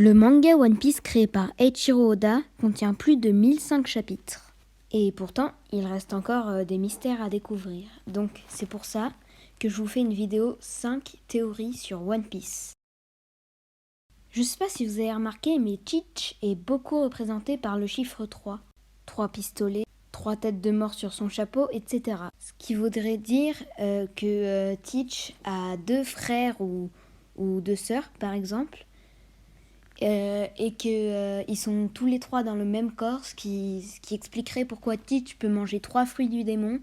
Le manga One Piece créé par Eiichiro Oda contient plus de 1005 chapitres. Et pourtant, il reste encore des mystères à découvrir. Donc c'est pour ça que je vous fais une vidéo 5 théories sur One Piece. Je sais pas si vous avez remarqué, mais Teach est beaucoup représenté par le chiffre 3. 3 pistolets, 3 têtes de mort sur son chapeau, etc. Ce qui voudrait dire que Teach a 2 frères ou 2 sœurs, par exemple. Et qu'ils sont tous les 3 dans le même corps, ce qui expliquerait pourquoi Teach peut manger 3 fruits du démon.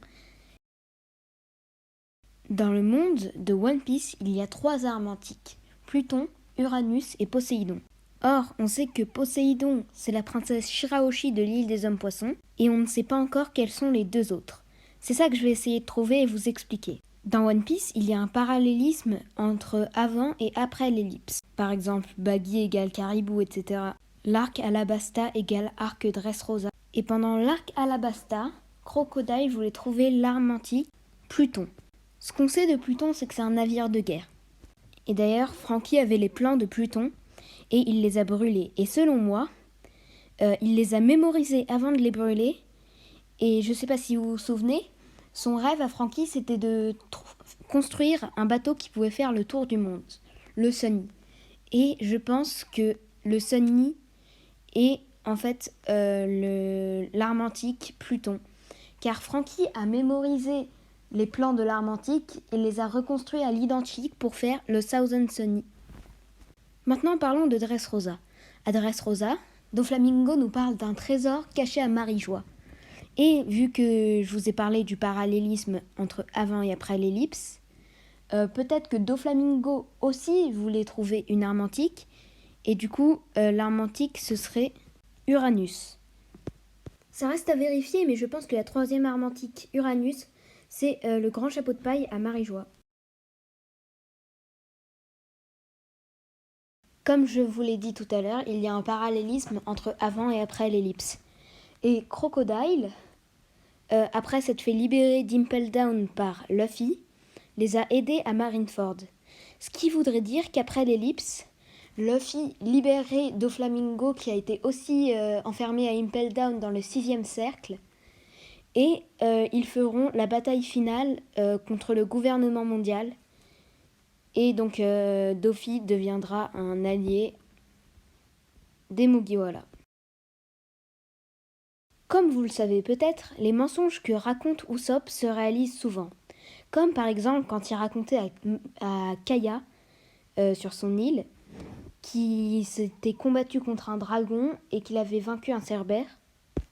Dans le monde de One Piece, il y a 3 armes antiques, Pluton, Uranus et Poséidon. Or, on sait que Poséidon, c'est la princesse Shirahoshi de l'île des hommes-poissons, et on ne sait pas encore quels sont les 2 autres. C'est ça que je vais essayer de trouver et vous expliquer. Dans One Piece, il y a un parallélisme entre avant et après l'ellipse. Par exemple, Baggy égale Caribou, etc. L'arc Alabasta égale arc Dressrosa. Et pendant l'arc Alabasta, Crocodile voulait trouver l'arme antique, Pluton. Ce qu'on sait de Pluton, c'est que c'est un navire de guerre. Et d'ailleurs, Franky avait les plans de Pluton et il les a brûlés. Et selon moi, il les a mémorisés avant de les brûler. Et je sais pas si vous vous souvenez, son rêve à Franky, c'était de construire un bateau qui pouvait faire le tour du monde, le Sunny. Et je pense que le Sunny est en fait l'arme antique Pluton. Car Franky a mémorisé les plans de l'arme antique et les a reconstruits à l'identique pour faire le Thousand Sunny. Maintenant parlons de Dressrosa. À Dressrosa, Doflamingo nous parle d'un trésor caché à Marijois. Et vu que je vous ai parlé du parallélisme entre avant et après l'ellipse, peut-être que Doflamingo aussi voulait trouver une arme antique, et du coup, l'arme antique, ce serait Uranus. Ça reste à vérifier, mais je pense que la 3e arme antique, Uranus, c'est le grand chapeau de paille à Marijois. Comme je vous l'ai dit tout à l'heure, il y a un parallélisme entre avant et après l'ellipse. Et Crocodile, après s'être fait libérer d'Impel Down par Luffy, les a aidés à Marineford. Ce qui voudrait dire qu'après l'ellipse, Luffy libérerait Doflamingo qui a été aussi enfermé à Impel Down dans le 6e cercle. Et ils feront la bataille finale contre le gouvernement mondial. Et donc Doffy deviendra un allié des Mugiwara. Comme vous le savez peut-être, les mensonges que raconte Usopp se réalisent souvent. Comme par exemple quand il racontait à Kaya, sur son île, qu'il s'était combattu contre un dragon et qu'il avait vaincu un cerbère.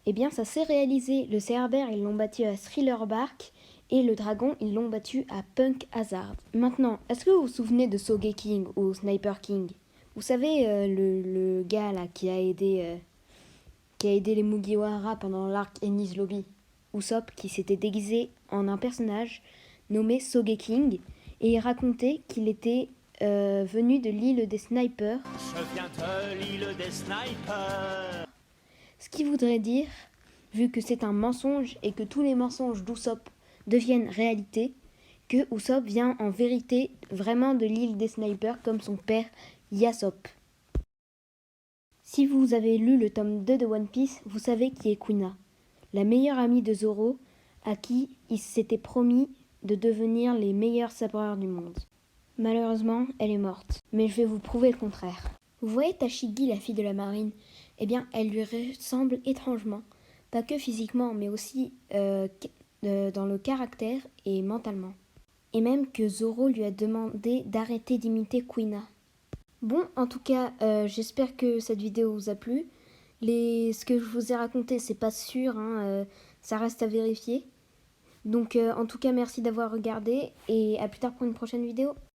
Eh bien ça s'est réalisé. Le cerbère, ils l'ont battu à Thriller Bark et le dragon, ils l'ont battu à Punk Hazard. Maintenant, est-ce que vous vous souvenez de Sogeking ou Sniper King? Vous savez, le gars là qui a aidé les Mugiwara pendant l'arc Enies Lobby. Usopp qui s'était déguisé en un personnage nommé Sogeking et il racontait qu'il était venu de l'île des snipers. Je viens de l'île des snipers. Ce qui voudrait dire, vu que c'est un mensonge et que tous les mensonges d'Usopp deviennent réalité, que Usopp vient en vérité vraiment de l'île des snipers comme son père Yasopp. Si vous avez lu le tome 2 de One Piece, vous savez qui est Quina, la meilleure amie de Zoro, à qui il s'était promis de devenir les meilleurs sabreurs du monde. Malheureusement, elle est morte, mais je vais vous prouver le contraire. Vous voyez Tashigi, la fille de la marine? Eh bien, elle lui ressemble étrangement, pas que physiquement, mais aussi dans le caractère et mentalement. Et même que Zoro lui a demandé d'arrêter d'imiter Quina. Bon, en tout cas, j'espère que cette vidéo vous a plu. Ce que je vous ai raconté, c'est pas sûr, hein, ça reste à vérifier. Donc, en tout cas, merci d'avoir regardé et à plus tard pour une prochaine vidéo.